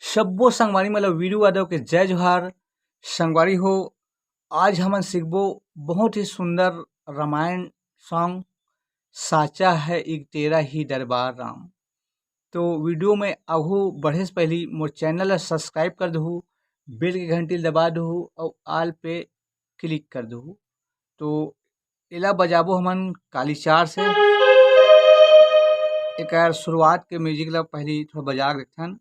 सब्बो संगवारी मतलब वीरू यादव के जय जोहार। संगवारी हो, आज हमन सीखबो बहुत ही सुंदर रामायण सॉन्ग साचा है एक तेरा ही दरबार राम। तो वीडियो में आघु बढ़े से पहले मोर चैनल ला सब्सक्राइब कर दहु, बेल के घंटी ला दबा दहु और आल पे क्लिक कर दहु। तो एला बजाबो हमन कालीचार से। एकर शुरुआत के म्यूजिक ला पहले थोड़ा बजा के देखथन।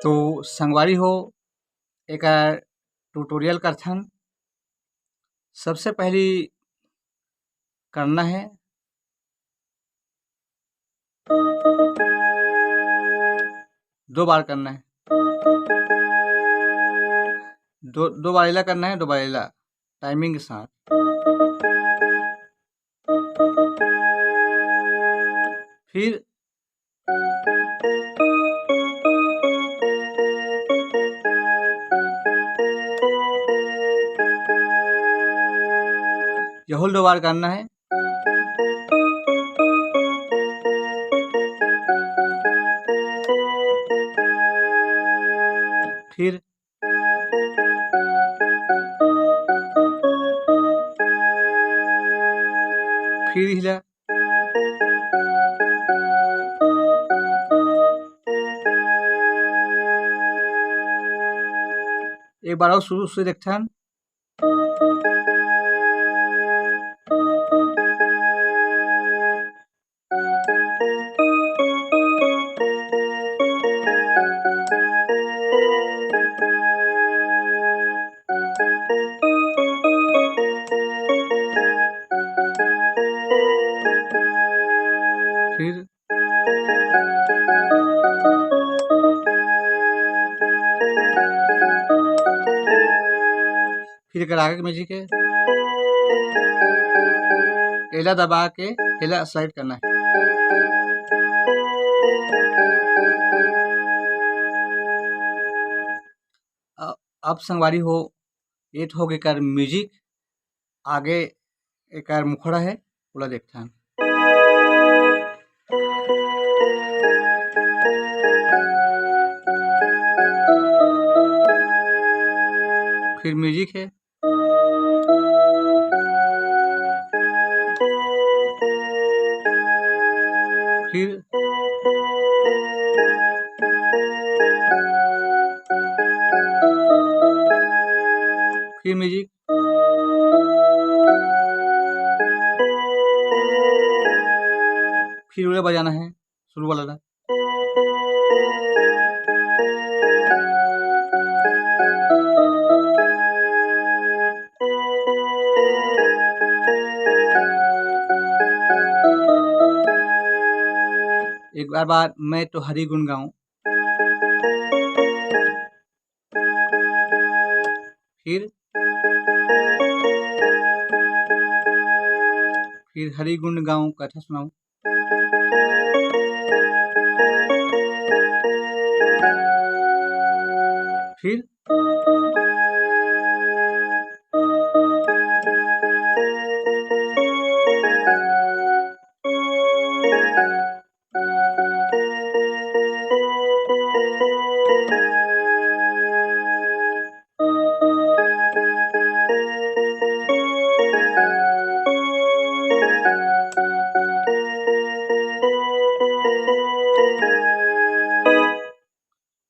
तो संगवारी हो, एक ट्यूटोरियल करथन। सबसे पहली करना है दो बार करना है, दो बार इला करना है, दो बार इला टाइमिंग के साथ। फिर यह दो बार करना है। फिर हिला, एक बार और शुरू से देखथन। फिर एकर आगे के म्यूजिक है, एला दबा के एला साइड करना है। अब संगवारी हो, ये हो गए एकर म्यूजिक। आगे एकर मुखड़ा है, ओला देखथन। फिर म्यूजिक है, फिर म्यूजिक, फिर उन्हें बजाना है शुरू वाला ला। एक बार बाद मैं तो हरि गुण गाऊं। फिर फिर हरि गुण गाऊं, कथा सुनाऊं। फिर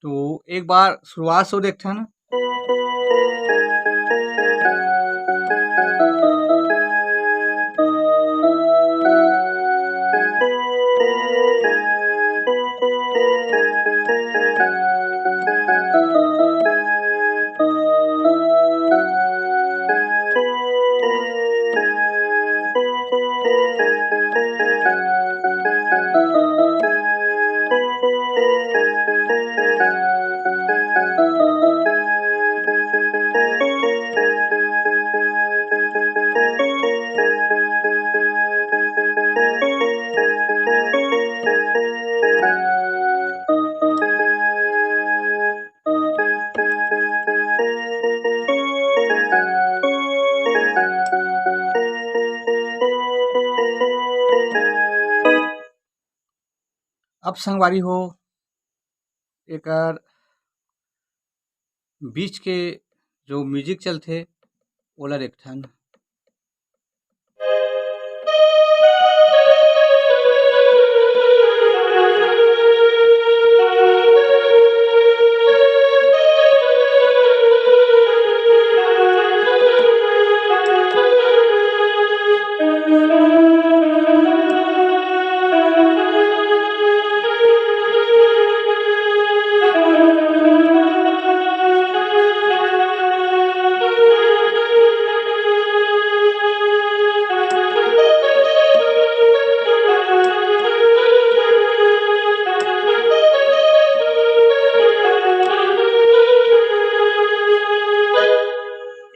तो एक बार शुरुआत से देखते हैं ना। अब संगवारी हो एकर बीच के जो म्यूजिक चलथे ओला देखथन।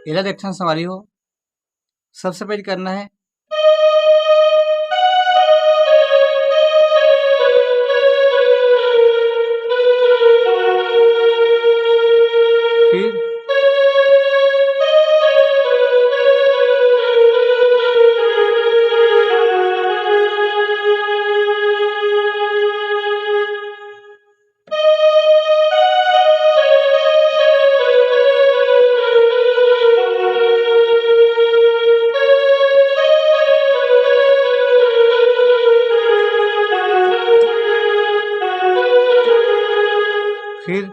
एला देखथन संगवारी हो, सबसे पहले करना है फिर फिर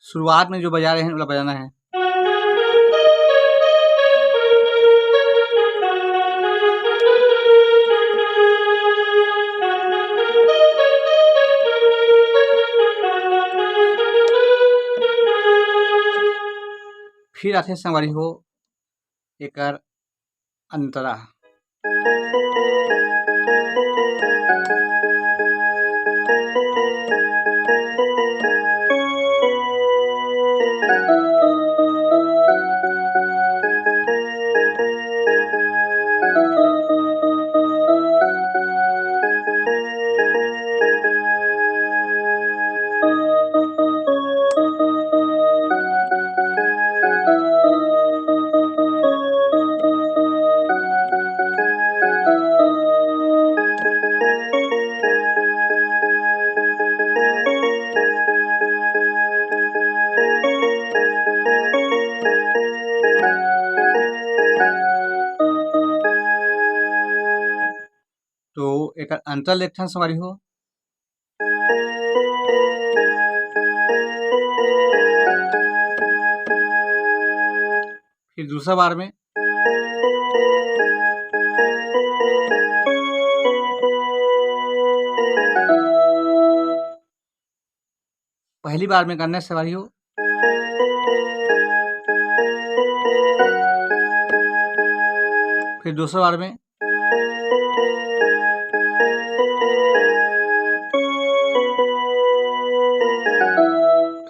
शुरुआत में जो बजा रहे हैं वाला बजाना है। फिर आथे संगवारी हो एकर अंतरा। तो एकर अंतर देखथन संगवारी हो। फिर दूसरा बार में पहली बार में करना है संगवारी हो। फिर दूसरा बार में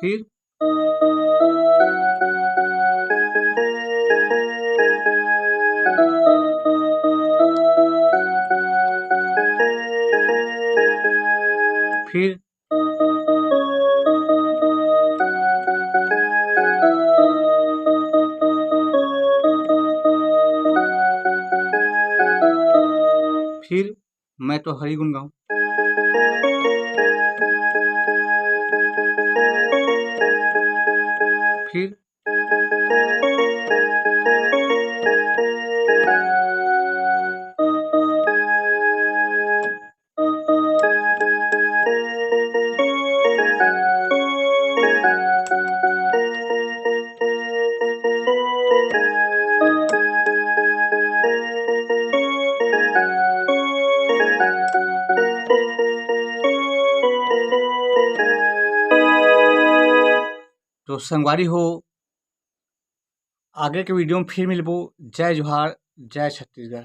फिर फिर फिर मैं तो हरि गुण गाऊं। फिर तो संगवारी हो आगे के वीडियो में फिर मिलबो। जय जोहार, जय छत्तीसगढ़।